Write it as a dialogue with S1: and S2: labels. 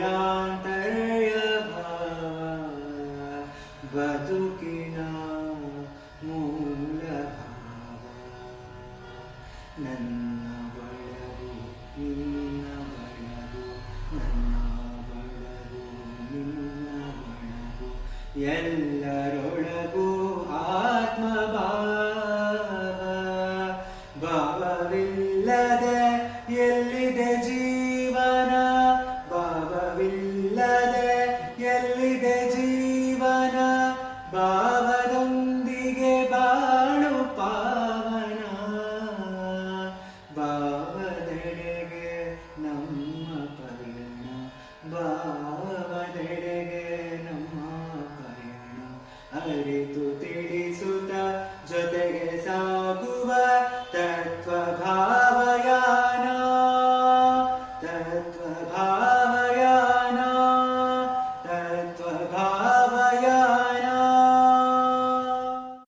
S1: ಭಾವನೆಗಳಾಂತರ್ಯ ಬದುಕಿನ ಮೂಲ ಭಾವ ನನ್ನ ಬಳಗು ನಿನ್ನ ಬಳಗು ನನ್ನ ಬಳಗು ನಿನ್ನ ಬಳಗು ಎಲ್ಲರೊಳಗೂ ಭಾವವಿಲ್ಲದೆ ಎಲ್ಲಿದೆ ಜೀವನ ಭಾವವಿಲ್ಲದೆ ಎಲ್ಲಿದೆ ಜೀವನ ಭಾವದೊಂದಿಗೆ ಬಾಳು ಪಾವನ ಭಾವದೆಡೆಗೆ ನಮ್ಮ ಪಯಣ ಭಾವದೆಡೆಗೆ ನಮ್ಮ ಪಯಣ ಅರಿತು ತಿಳಿಸುತ್ತ ಜೊತೆಗೆ ಸಾಗುವ ತತ್ವಭಾವ